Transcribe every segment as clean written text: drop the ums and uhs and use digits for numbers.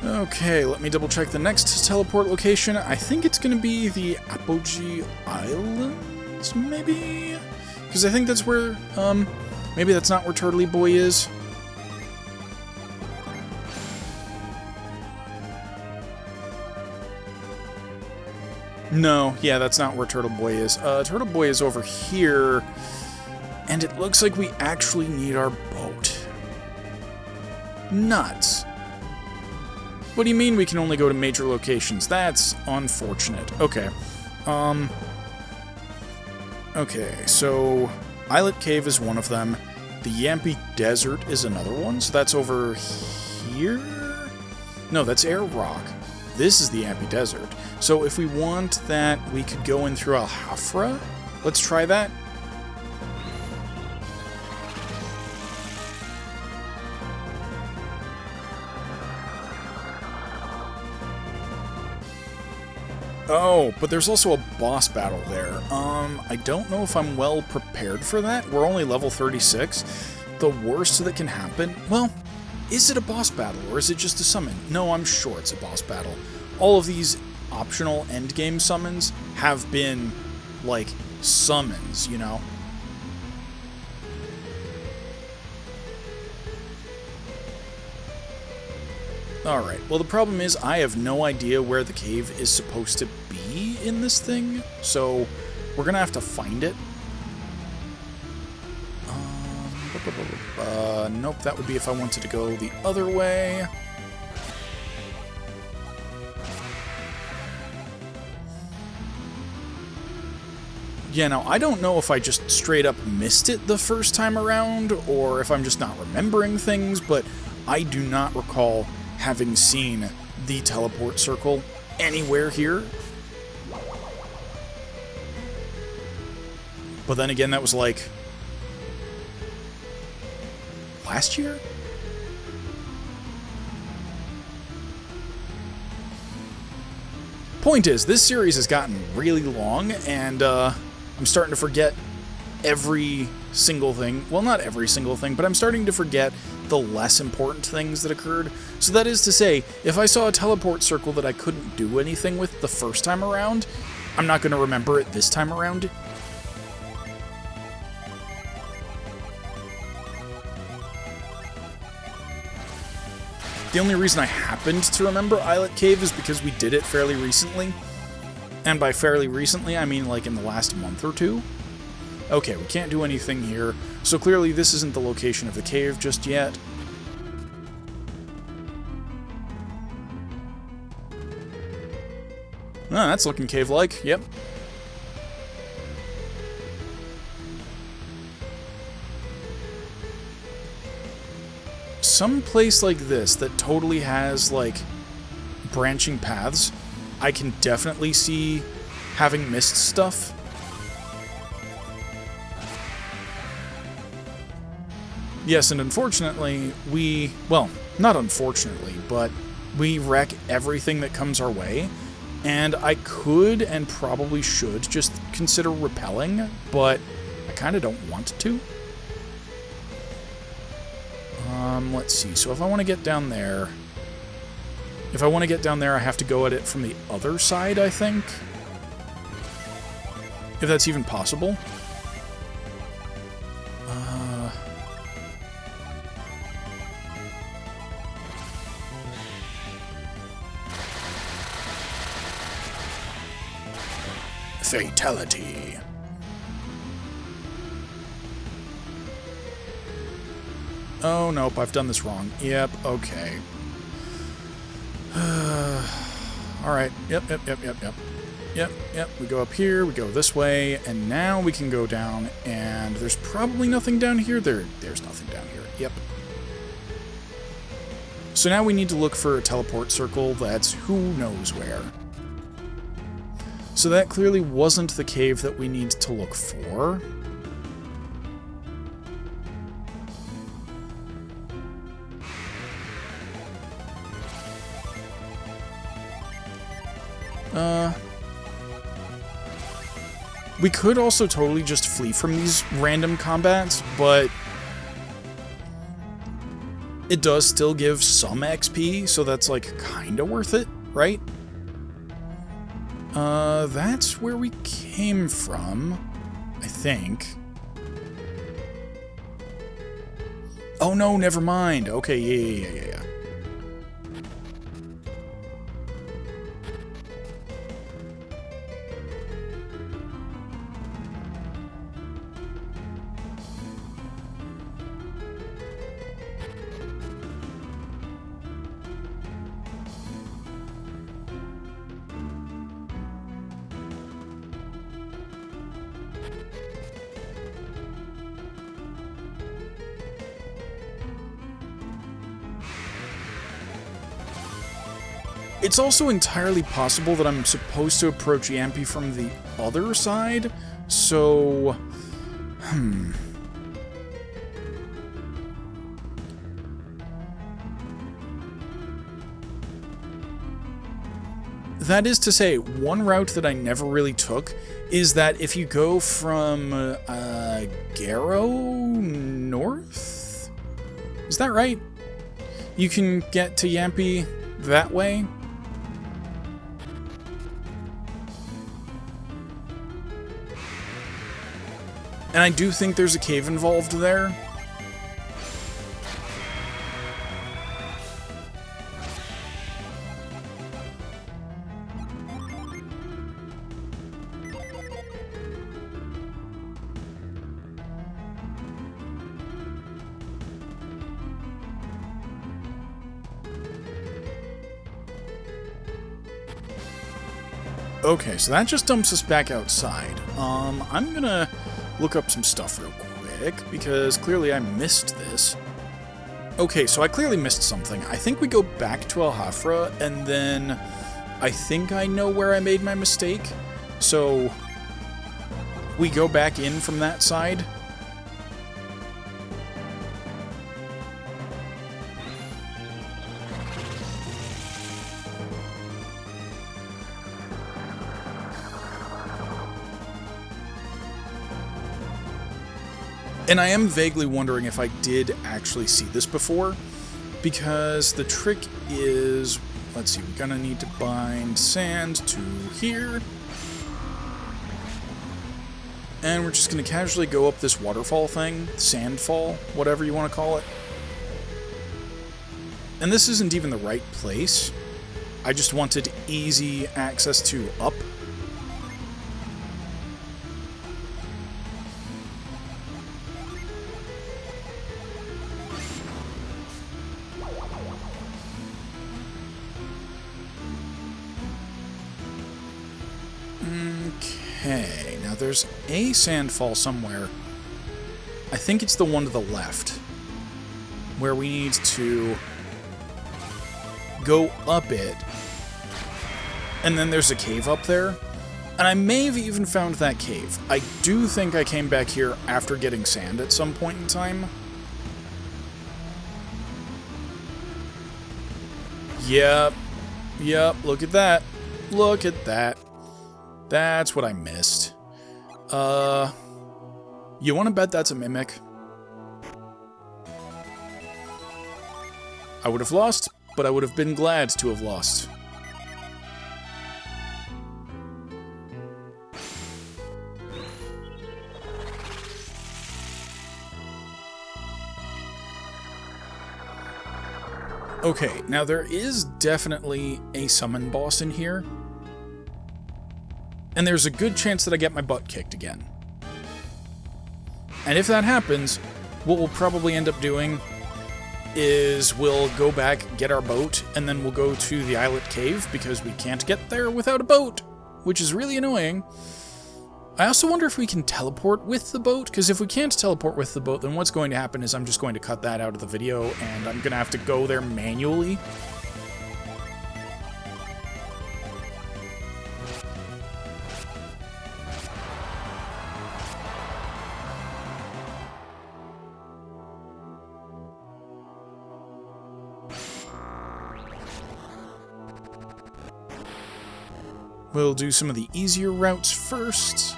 Okay, let me double check the next teleport location. I think it's going to be the Apogee Islands, maybe? Because I think that's where, maybe that's not where Turtley Boy is. No, yeah, that's not where Turtle Boy is. Turtle Boy is over here, and it looks like we actually need our boat. Nuts. What do you mean we can only go to major locations? That's unfortunate. Okay. Okay, so Islet Cave is one of them. The Yampi Desert is another one, so that's over here? No, that's Air Rock. This is the Yampi Desert. So if we want that, we could go in through Al-Hafra. Let's try that. Oh, but there's also a boss battle there. I don't know if I'm well prepared for that. We're only level 36. The worst that can happen... Well, is it a boss battle, or is it just a summon? No, I'm sure it's a boss battle. All of these optional endgame summons have been, like, summons, you know? Alright, well the problem is I have no idea where the cave is supposed to be in this thing, so we're gonna have to find it. Nope, that would be if I wanted to go the other way. Yeah, now, I don't know if I just straight up missed it the first time around, or if I'm just not remembering things, but I do not recall having seen the teleport circle anywhere here. But then again, that was like... last year? Point is, this series has gotten really long, and I'm starting to forget every single thing. Well, not every single thing, but I'm starting to forget the less important things that occurred. So that is to say, if I saw a teleport circle that I couldn't do anything with the first time around, I'm not going to remember it this time around. The only reason I happened to remember Islet Cave is because we did it fairly recently. And by fairly recently, I mean like in the last month or two. Okay, we can't do anything here, so clearly this isn't the location of the cave just yet. Ah, that's looking cave-like, yep. Some place like this that totally has, like, branching paths, I can definitely see having missed stuff. Yes, and unfortunately, well, not unfortunately, but we wreck everything that comes our way, and I could and probably should just consider repelling, but I kind of don't want to. Let's see, so if I want to get down there... If I want to get down there, I have to go at it from the other side, I think. If that's even possible. Fatality. Oh, nope, I've done this wrong. Yep, okay. Alright, yep. Yep, we go up here, we go this way, and now we can go down, and there's probably nothing down here. There's nothing down here, yep. So now we need to look for a teleport circle that's who knows where. So that clearly wasn't the cave that we need to look for. We could also totally just flee from these random combats, but it does still give some XP, so that's like kinda worth it, right? That's where we came from, I think. Oh no, never mind. Okay, yeah. It's also entirely possible that I'm supposed to approach Yampi from the other side, so... That is to say, one route that I never really took is that if you go from Garrow north? Is that right? You can get to Yampi that way? And I do think there's a cave involved there. Okay, so that just dumps us back outside. I'm gonna look up some stuff real quick, because clearly I missed this. Okay, so I clearly missed something. I think we go back to El Hafra, and then I think I know where I made my mistake. So we go back in from that side. And I am vaguely wondering if I did actually see this before, because the trick is, let's see, we're gonna need to bind sand to here. And we're just gonna casually go up this waterfall thing, sandfall, whatever you want to call it. And this isn't even the right place. I just wanted easy access to up. Okay, now there's a sandfall somewhere. I think it's the one to the left, where we need to go up it, and then there's a cave up there, and I may have even found that cave. I do think I came back here after getting sand at some point in time. Yep, look at that. Look at that. That's what I missed. You want to bet that's a mimic? I would have lost, but I would have been glad to have lost. Okay, now there is definitely a summon boss in here. And there's a good chance that I get my butt kicked again. And if that happens, what we'll probably end up doing is we'll go back, get our boat, and then we'll go to the Islet Cave, because we can't get there without a boat, which is really annoying. I also wonder if we can teleport with the boat, because if we can't teleport with the boat, then what's going to happen is I'm just going to cut that out of the video, and I'm going to have to go there manually. We'll do some of the easier routes first.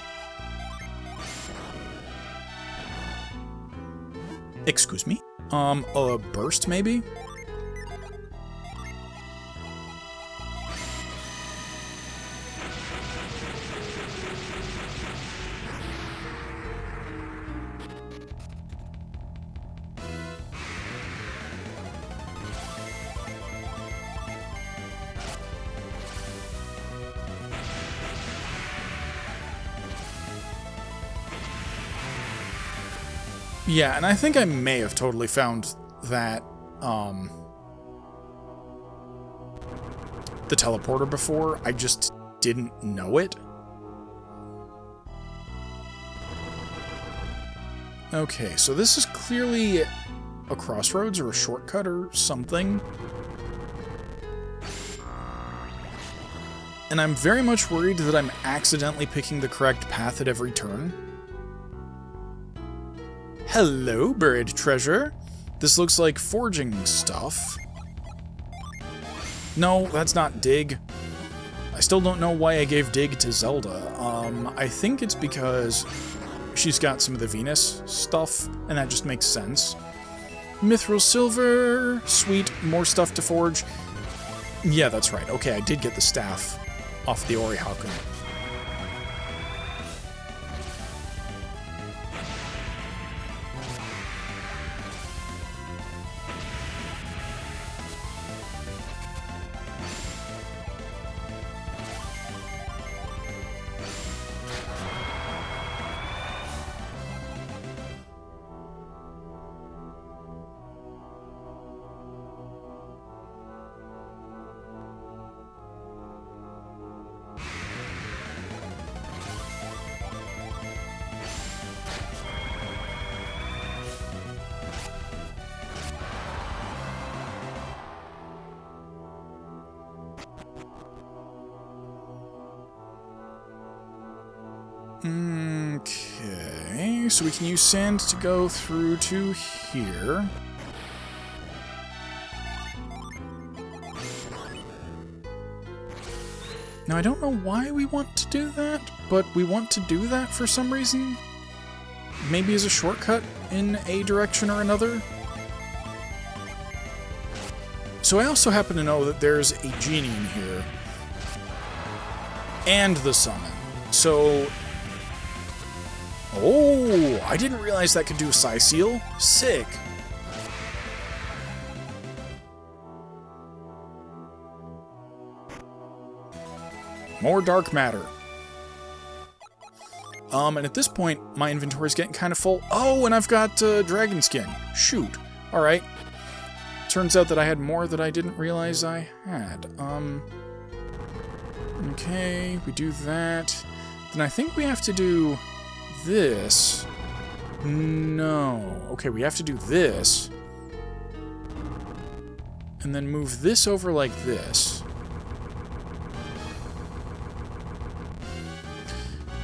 Excuse me. A burst, maybe? Yeah, and I think I may have totally found that, the teleporter before. I just didn't know it. Okay, so this is clearly a crossroads or a shortcut or something. And I'm very much worried that I'm accidentally picking the correct path at every turn. Hello, buried treasure. This looks like forging stuff. No, that's not dig. I still don't know why I gave dig to Zelda. I think it's because she's got some of the Venus stuff, and that just makes sense. Mithril silver. Sweet, more stuff to forge. Yeah, that's right. Okay, I did get the staff off the Orihauken. Okay, so we can use sand to go through to here. Now, I don't know why we want to do that, but we want to do that for some reason. Maybe as a shortcut in a direction or another. So I also happen to know that there's a genie in here. And the summon. So... Oh, I didn't realize that could do a Psi Seal. Sick. More dark matter. And at this point, my inventory's getting kind of full. Oh, and I've got dragon skin. Shoot. Alright. Turns out that I had more that I didn't realize I had. Okay, we do that. Then I think we have to do this. No. Okay, we have to do this. And then move this over like this.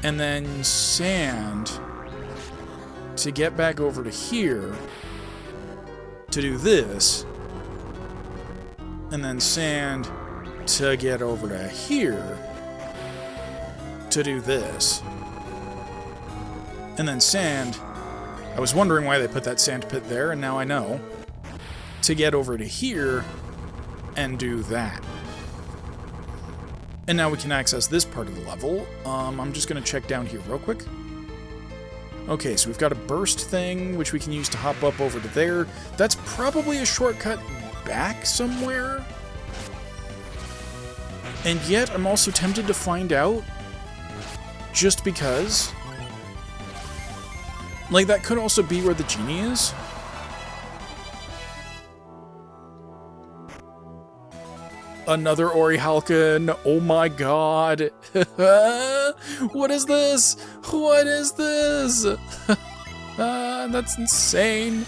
And then sand to get back over to here to do this. And then sand to get over to here to do this. And then sand. I was wondering why they put that sand pit there, and now I know. To get over to here and do that. And now we can access this part of the level. I'm just going to check down here real quick. Okay, so we've got a burst thing, which we can use to hop up over to there. That's probably a shortcut back somewhere. And yet, I'm also tempted to find out. Just because. Like, that could also be where the genie is. Another Orihauken. Oh my god. What is this? What is this? That's insane.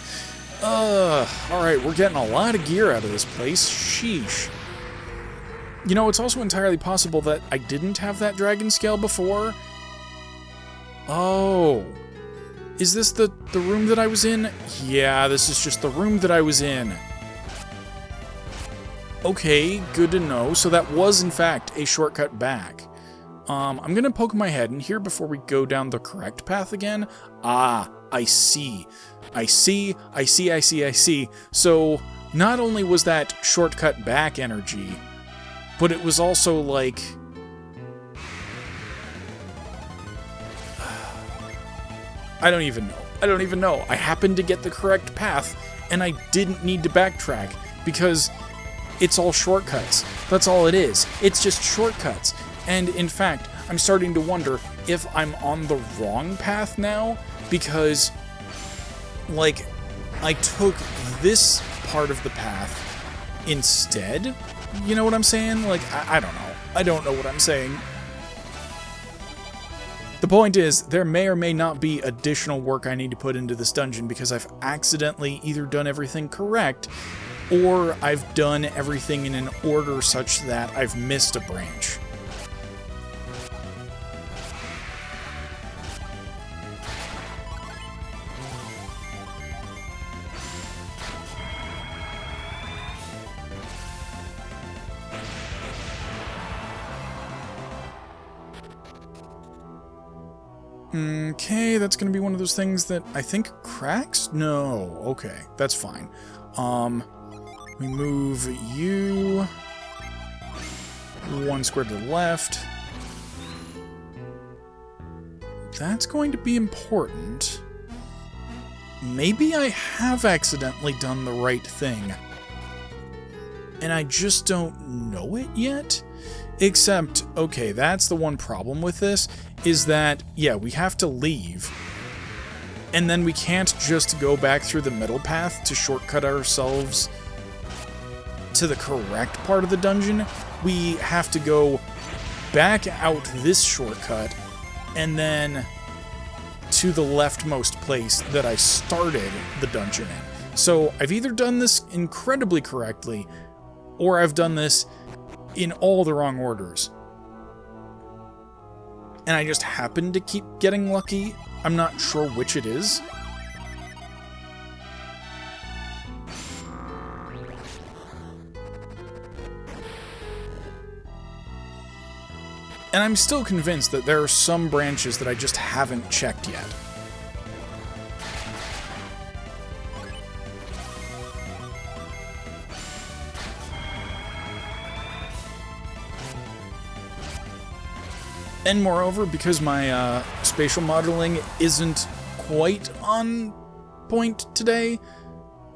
Alright, we're getting a lot of gear out of this place. Sheesh. You know, it's also entirely possible that I didn't have that dragon scale before. Oh. Is this the room that I was in? Yeah, this is just the room that I was in. Okay, good to know. So that was, in fact, a shortcut back. I'm gonna poke my head in here before we go down the correct path again. Ah, I see. I see. So, not only was that shortcut back energy, but it was also like... I don't even know. I happened to get the correct path, and I didn't need to backtrack, because it's all shortcuts. That's all it is. It's just shortcuts. And in fact, I'm starting to wonder if I'm on the wrong path now, because, like, I took this part of the path instead. You know what I'm saying? Like, I don't know. I don't know what I'm saying. The point is, there may or may not be additional work I need to put into this dungeon because I've accidentally either done everything correct, or I've done everything in an order such that I've missed a branch. Okay, that's gonna be one of those things that I think cracks? No, okay, that's fine. We move you 1 square to the left. That's going to be important. Maybe I have accidentally done the right thing, and I just don't know it yet? Except, okay, that's the one problem with this, is that, yeah, we have to leave, and then we can't just go back through the middle path to shortcut ourselves to the correct part of the dungeon. We have to go back out this shortcut, and then to the leftmost place that I started the dungeon in. So I've either done this incredibly correctly, or I've done this in all the wrong orders. And I just happen to keep getting lucky. I'm not sure which it is. And I'm still convinced that there are some branches that I just haven't checked yet. And moreover, because my spatial modeling isn't quite on point today,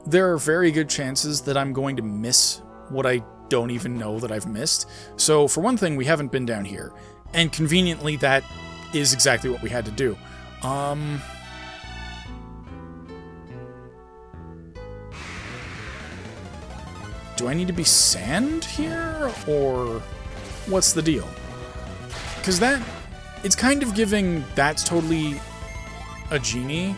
there are very good chances that I'm going to miss what I don't even know that I've missed. So for one thing, we haven't been down here, and conveniently that is exactly what we had to do. Do I need to be sand here, or what's the deal? Because it's kind of giving that's totally a genie.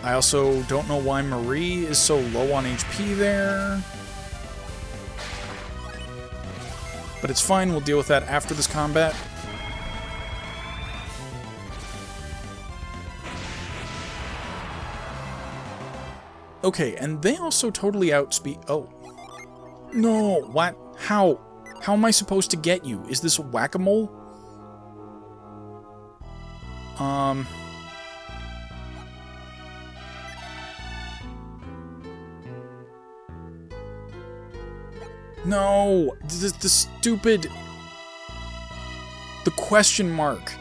I also don't know why Marie is so low on HP there. But it's fine, we'll deal with that after this combat. Okay, and they also totally outspeed... Oh. No, what? How? How am I supposed to get you? Is this a whack-a-mole? No! The stupid... The question mark.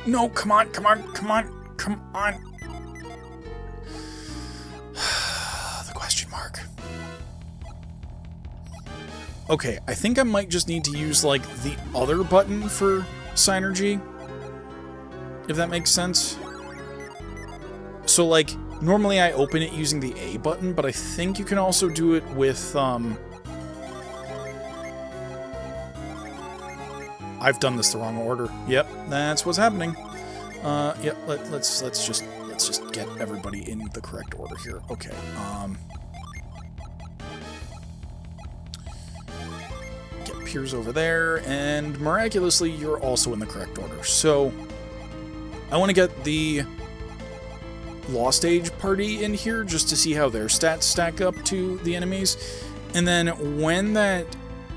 No, come on, come on, come on, come on. The question mark. Okay, I think I might just need to use, like, the other button for Synergy. If that makes sense. So, like, normally I open it using the A button, but I think you can also do it with, I've done this the wrong order. Yep, that's what's happening. Yep, let's just get everybody in the correct order here. Okay, get Piers over there, and miraculously, you're also in the correct order. So, I want to get the Lost Age party in here just to see how their stats stack up to the enemies. And then when that,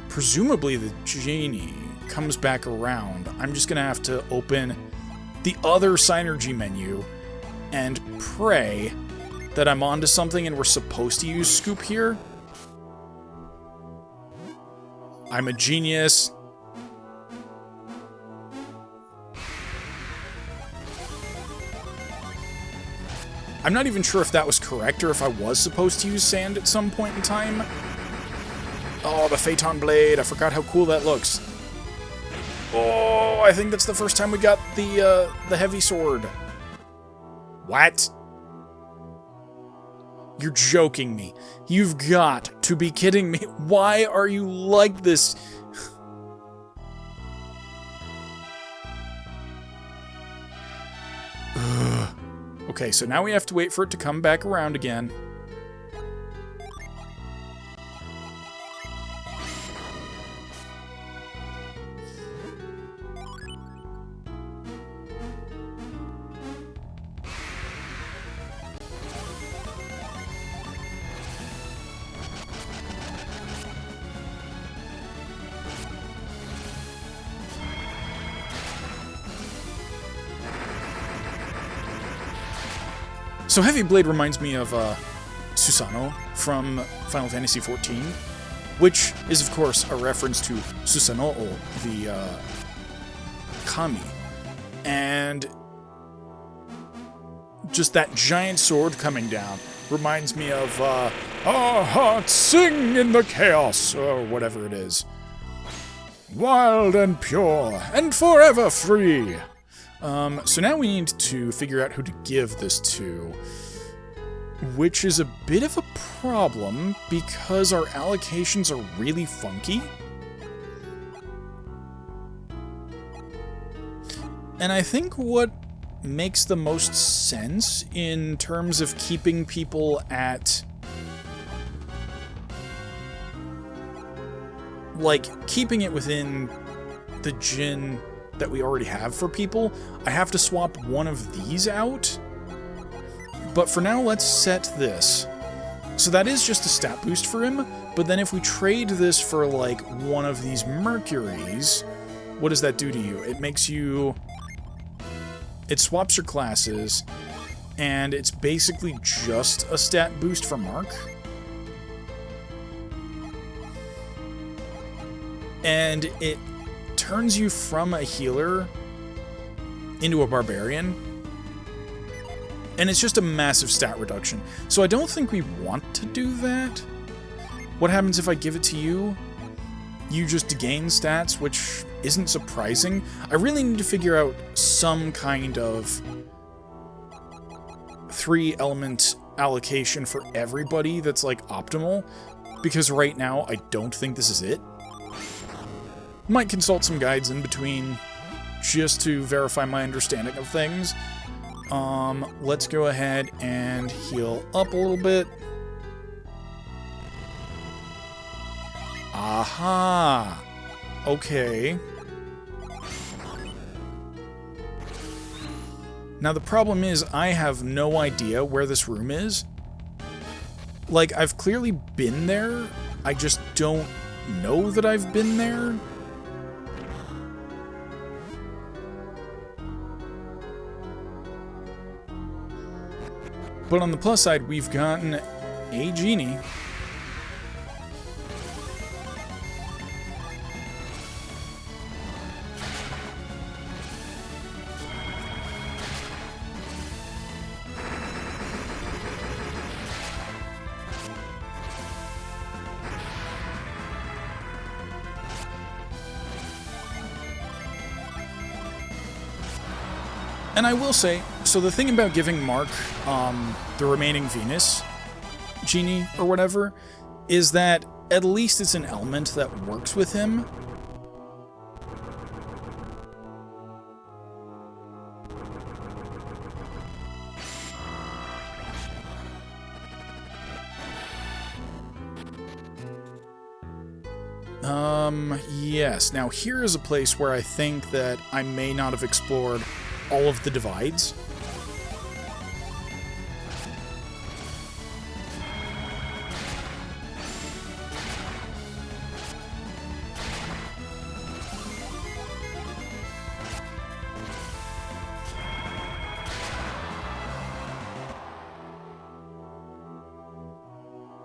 presumably the genie, comes back around, I'm just going to have to open the other Synergy menu and pray that I'm onto something and we're supposed to use Scoop here. I'm a genius. I'm not even sure if that was correct or if I was supposed to use sand at some point in time. Oh, the Phaeton Blade. I forgot how cool that looks. Oh, I think that's the first time we got the heavy sword. What? You're joking me. You've got to be kidding me. Why are you like this? Okay, so now we have to wait for it to come back around again. So Heavy Blade reminds me of Susanoo from Final Fantasy XIV, which is, of course, a reference to Susanoo, the kami. And just that giant sword coming down reminds me of Our hearts sing in the chaos, or whatever it is. Wild and pure, and forever free. So now we need to figure out who to give this to, which is a bit of a problem because our allocations are really funky. And I think what makes the most sense in terms of keeping people at, like, keeping it within the Djinn that we already have for people, I have to swap one of these out. But for now, let's set this. So that is just a stat boost for him, but then if we trade this for, like, one of these Mercuries, what does that do to you? It makes you... It swaps your classes, and it's basically just a stat boost for Mark. And it turns you from a healer into a barbarian. And it's just a massive stat reduction. So I don't think we want to do that. What happens if I give it to you? You just gain stats, which isn't surprising. I really need to figure out some kind of 3-element allocation for everybody that's, like, optimal. Because right now, I don't think this is it. Might consult some guides in between just to verify my understanding of things. Let's go ahead and heal up a little bit. Aha! Okay. Now the problem is I have no idea where this room is. Like, I've clearly been there, I just don't know that I've been there. But on the plus side, we've gotten a genie. And I will say, so the thing about giving Mark the remaining Venus genie or whatever is that at least it's an element that works with him. Yes. Now here is a place where I think that I may not have explored all of the divides.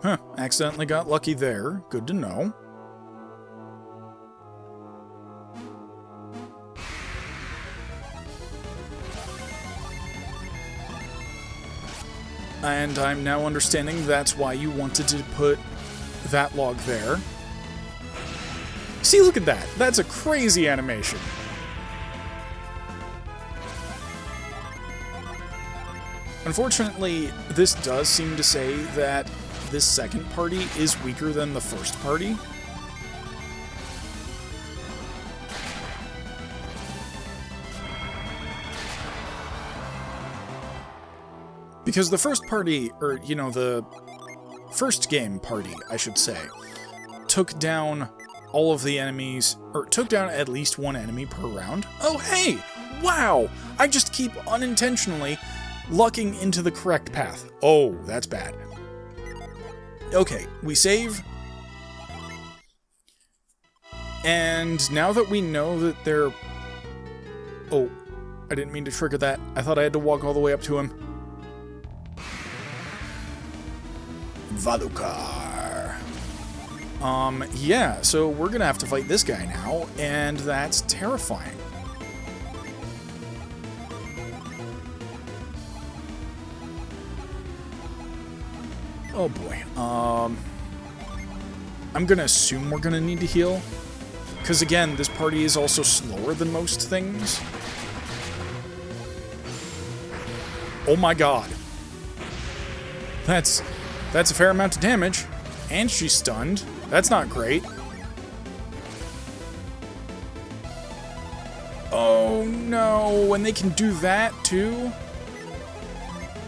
Huh, accidentally got lucky there. Good to know. And I'm now understanding that's why you wanted to put that log there. See, look at that. That's a crazy animation. Unfortunately, this does seem to say that this second party is weaker than the first party. Because the first party, or, you know, the first game party, I should say, took down all of the enemies, or took down at least one enemy per round. Oh, hey! Wow! I just keep unintentionally lucking into the correct path. Oh, that's bad. Okay, we save. And now that we know that they're... Oh, I didn't mean to trigger that. I thought I had to walk all the way up to him. Valukar. Yeah, so we're gonna have to fight this guy now, and that's terrifying. Oh boy. I'm gonna assume we're gonna need to heal. Because again, this party is also slower than most things. Oh my god. That's a fair amount of damage. And she's stunned. That's not great. Oh no, and they can do that too?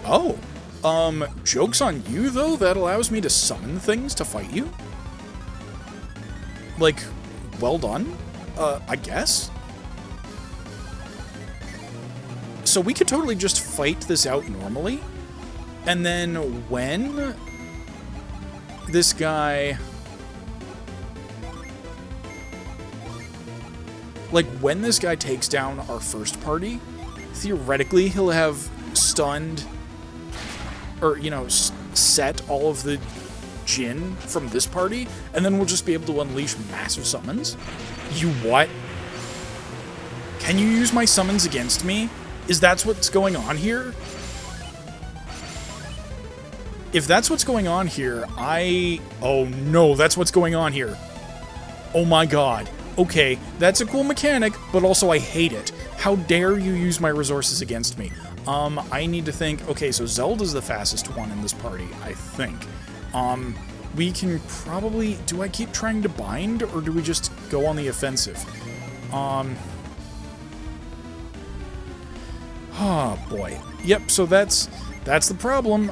Oh. Joke's on you though, that allows me to summon things to fight you? Like, well done? I guess? So we could totally just fight this out normally, and then when this guy... Like, when this guy takes down our first party, theoretically he'll have stunned, or, you know, set all of the Djinn from this party, and then we'll just be able to unleash massive summons. You what? Can you use my summons against me? Is that what's going on here? If that's what's going on here, oh no, that's what's going on here. Oh my god. Okay, that's a cool mechanic, but also I hate it. How dare you use my resources against me? I need to think, okay, so Zelda's the fastest one in this party, I think. We can probably, do I keep trying to bind, or do we just go on the offensive? Oh boy. Yep, so that's the problem.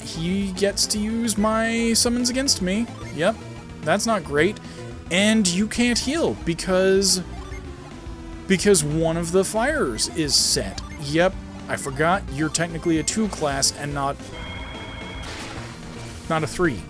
He gets to use my summons against me. Yep, that's not great. And you can't heal because one of the fires is set. Yep, I forgot you're technically a 2 class and not a 3.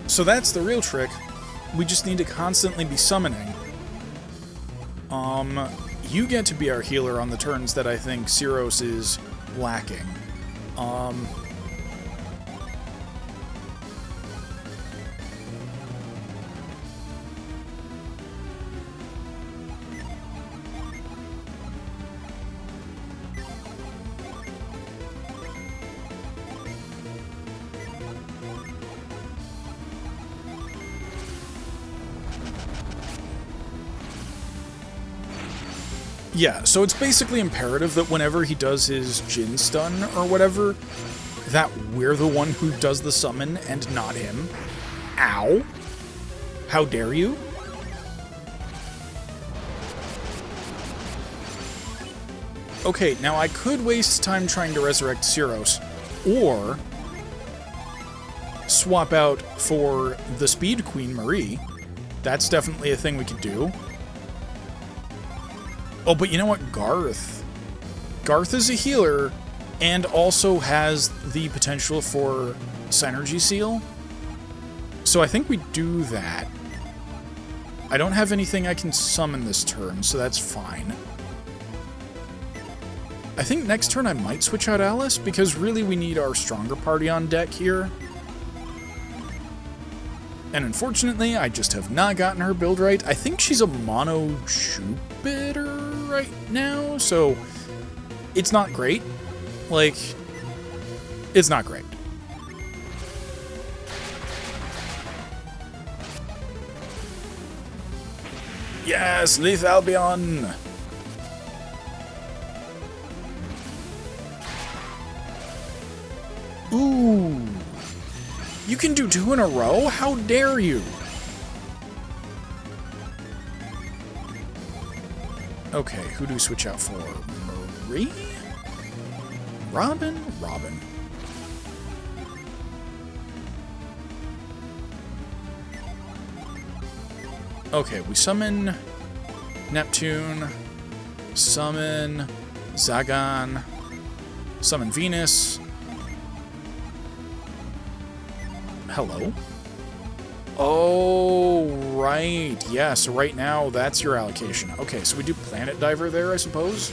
So that's the real trick. We just need to constantly be summoning. You get to be our healer on the turns that I think Cyros is lacking. Yeah, so it's basically imperative that whenever he does his Djinn stun or whatever, that we're the one who does the summon and not him. Ow. How dare you? Okay, now I could waste time trying to resurrect Cyros, or swap out for the Speed Queen Marie. That's definitely a thing we could do. Oh, but you know what? Garth is a healer, and also has the potential for Synergy Seal. So I think we do that. I don't have anything I can summon this turn, so that's fine. I think next turn I might switch out Alice, because really we need our stronger party on deck here. And unfortunately, I just have not gotten her build right. I think she's a mono Jupiter right now, so it's not great. Like, it's not great. Yes, Leith Albion! Ooh! You can do 2 in a row? How dare you? Okay, who do we switch out for? Marie? Robin? Robin. Okay, we summon Neptune, summon Zagan, summon Venus. Hello? Oh, right. Yeah, so right now, that's your allocation. Okay, so we do Planet Diver there, I suppose?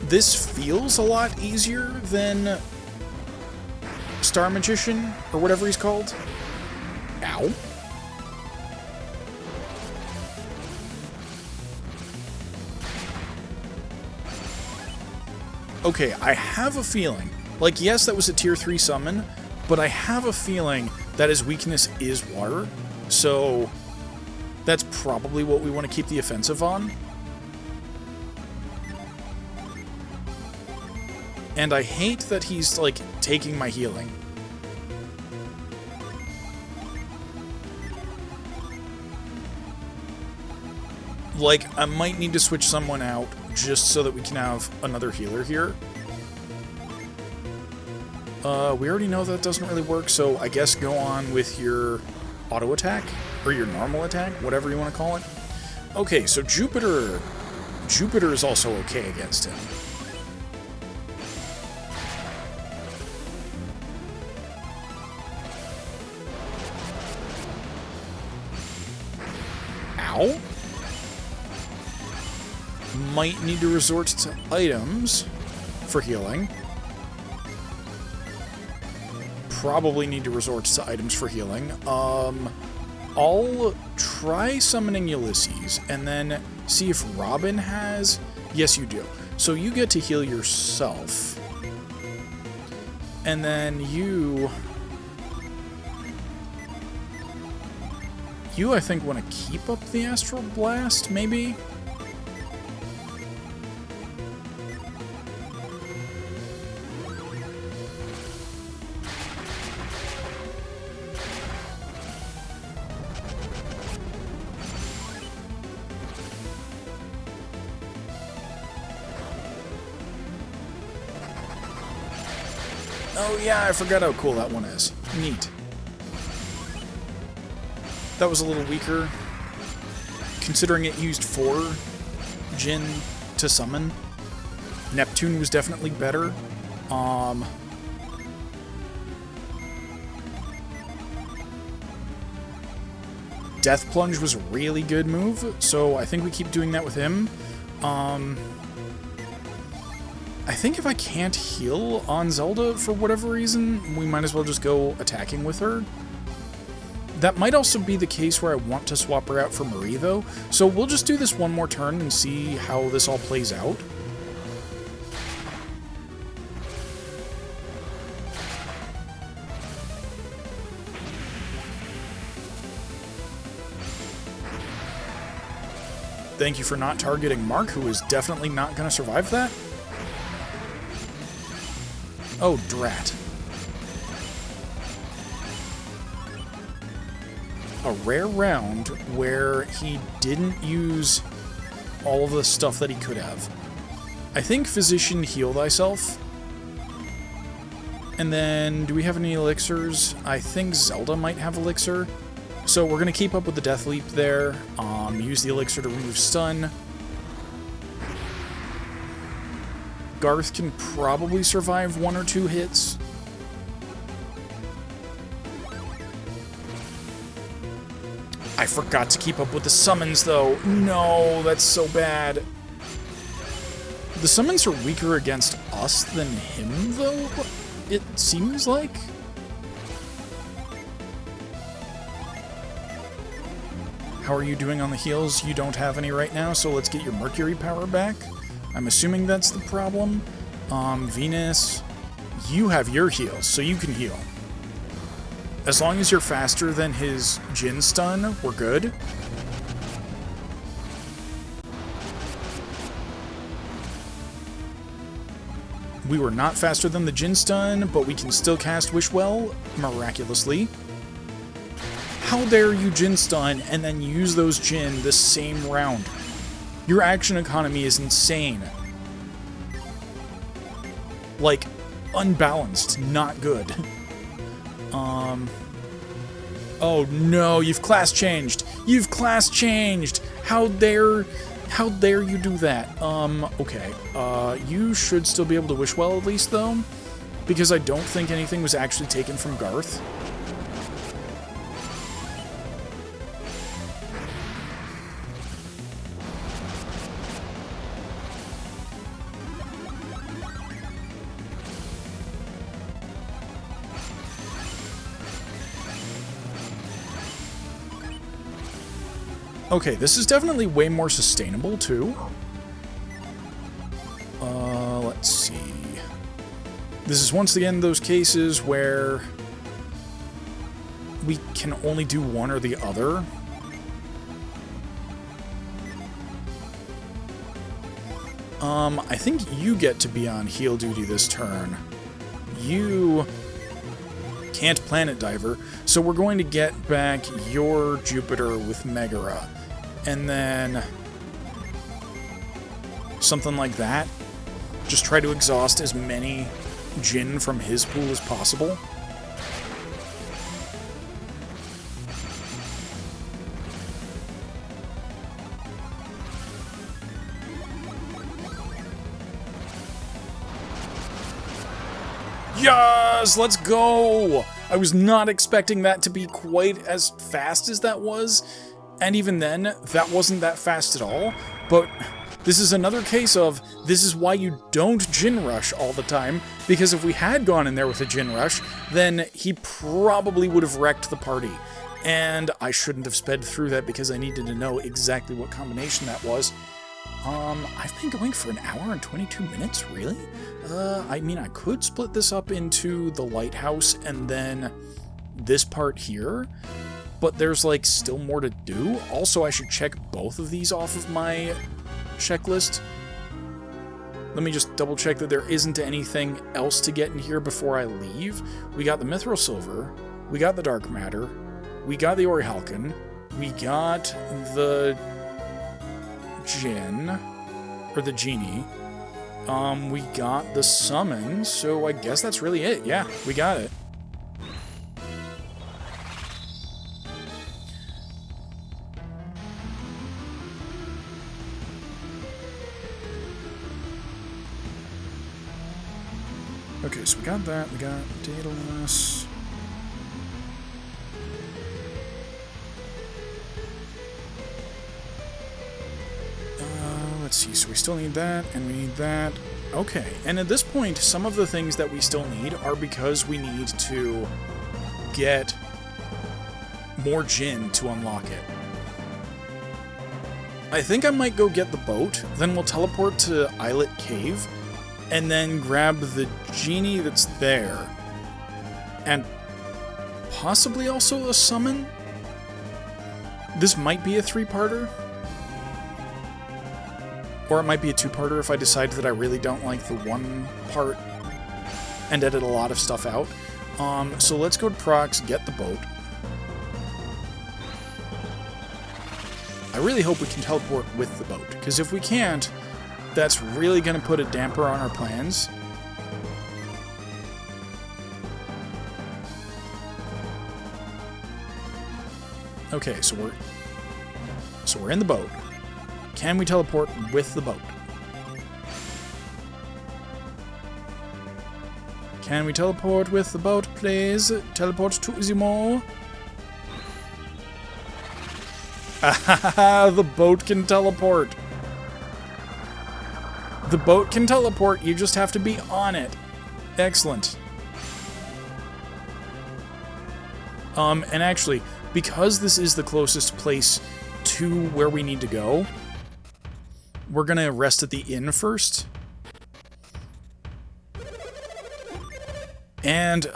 This feels a lot easier than Star Magician, or whatever he's called. Ow. Okay, I have a feeling, like, yes, that was a tier 3 summon, but I have a feeling that his weakness is water, so that's probably what we want to keep the offensive on. And I hate that he's, like, taking my healing. Like, I might need to switch someone out just so that we can have another healer here. We already know that doesn't really work, so I guess go on with your auto attack, or your normal attack, whatever you want to call it. Okay, so Jupiter is also okay against him. Ow. Might need to resort to items for healing. Probably need to resort to items for healing. I'll try summoning Ulysses, and then see if Robin has... Yes, you do. So you get to heal yourself. And then you, I think, want to keep up the Astral Blast, maybe? Oh yeah, I forgot how cool that one is. Neat. That was a little weaker, considering it used 4 Djinn to summon. Neptune was definitely better. Death Plunge was a really good move, so I think we keep doing that with him. I think if I can't heal on Zelda for whatever reason, we might as well just go attacking with her. That might also be the case where I want to swap her out for Marie, though, so we'll just do this one more turn and see how this all plays out. Thank you for not targeting Mark, who is definitely not going to survive that. Oh, drat. A rare round where he didn't use all of the stuff that he could have. I think Physician Heal Thyself. And then, do we have any elixirs? I think Zelda might have elixir. So we're going to keep up with the Death Leap there. Use the elixir to remove stun. Garth can probably survive 1 or 2 hits. I forgot to keep up with the summons, though. No, that's so bad. The summons are weaker against us than him, though, it seems like. How are you doing on the heals? You don't have any right now, so let's get your Mercury power back. I'm assuming that's the problem. Venus, you have your heals, so you can heal. As long as you're faster than his Djinn stun, we're good. We were not faster than the Djinn stun, but we can still cast Wish Well, miraculously. How dare you Djinn stun and then use those Djinn the same round? Your action economy is insane. Like, unbalanced, not good. Oh no, you've class changed! You've class changed! How dare you do that? Okay. You should still be able to Wish Well at least, though, because I don't think anything was actually taken from Garth. Okay, this is definitely way more sustainable, too. Let's see. This is once again those cases where we can only do one or the other. I think you get to be on heal duty this turn. You can't Planet Diver, so we're going to get back your Jupiter with Megara. And then something like that. Just try to exhaust as many Djinn from his pool as possible. Yes! Let's go! I was not expecting that to be quite as fast as that was. And even then, that wasn't that fast at all. But this is another case of, this is why you don't Djinn Rush all the time. Because if we had gone in there with a Djinn Rush, then he probably would have wrecked the party. And I shouldn't have sped through that because I needed to know exactly what combination that was. I've been going for an hour and 22 minutes, really? I mean, I could split this up into the lighthouse and then this part here, but there's, like, still more to do. Also, I should check both of these off of my checklist. Let me just double check that there isn't anything else to get in here before I leave. We got the Mithril Silver, we got the Dark Matter, we got the Orichalcon, we got the Djinn, or the Genie. We got the Summons, so I guess that's really it. Yeah, we got it. Okay, so we got that. We got Daedalus. Let's see, so we still need that, and we need that. Okay, and at this point, some of the things that we still need are because we need to get more Djinn to unlock it. I think I might go get the boat, then we'll teleport to Islet Cave, and then grab the Genie that's there. And possibly also a summon? This might be a 3-parter. Or it might be a 2-parter if I decide that I really don't like the 1 part and edit a lot of stuff out. So let's go to Prox, get the boat. I really hope we can teleport with the boat, because if we can't, that's really going to put a damper on our plans. Okay, so we're in the boat. Can we teleport with the boat? Can we teleport with the boat, please? Teleport to the mall. Ah, the boat can teleport. The boat can teleport, you just have to be on it. Excellent. And actually, because this is the closest place to where we need to go, we're gonna rest at the inn first. And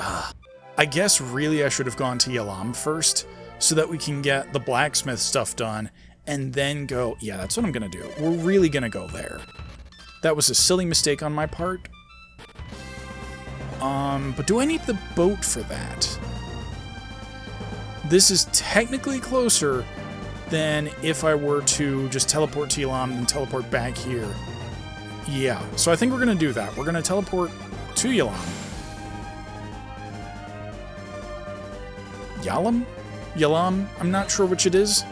I guess really I should have gone to Yalam first, so that we can get the blacksmith stuff done, and then go... Yeah, that's what I'm gonna do. We're really gonna go there. That was a silly mistake on my part. But do I need the boat for that? This is technically closer than if I were to just teleport to Yalam and teleport back here. Yeah, so I think we're gonna do that. We're gonna teleport to Yalam. Yalam? Yalam? I'm not sure which it is.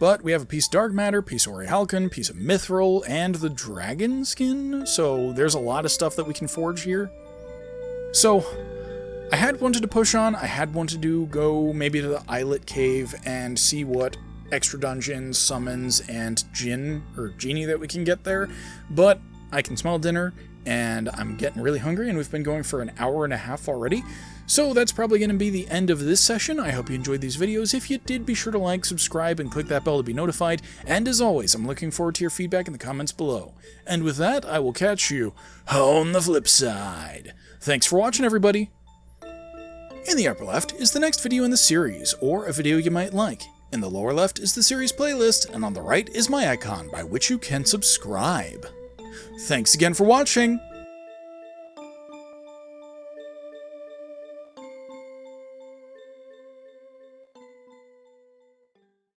But we have a piece of dark matter, piece of orichalcon, piece of mithril, and the dragon skin, so there's a lot of stuff that we can forge here. So, I had wanted to push on, I had wanted to go maybe to the Islet Cave and see what extra dungeons, summons, and Djinn, or genie that we can get there, but I can smell dinner, and I'm getting really hungry, and we've been going for an hour and a half already, so that's probably going to be the end of this session. I hope you enjoyed these videos. If you did, be sure to like, subscribe, and click that bell to be notified, and as always, I'm looking forward to your feedback in the comments below. And with that, I will catch you on the flip side. Thanks for watching, everybody! In the upper left is the next video in the series, or a video you might like. In the lower left is the series playlist, and on the right is my icon by which you can subscribe. Thanks again for watching!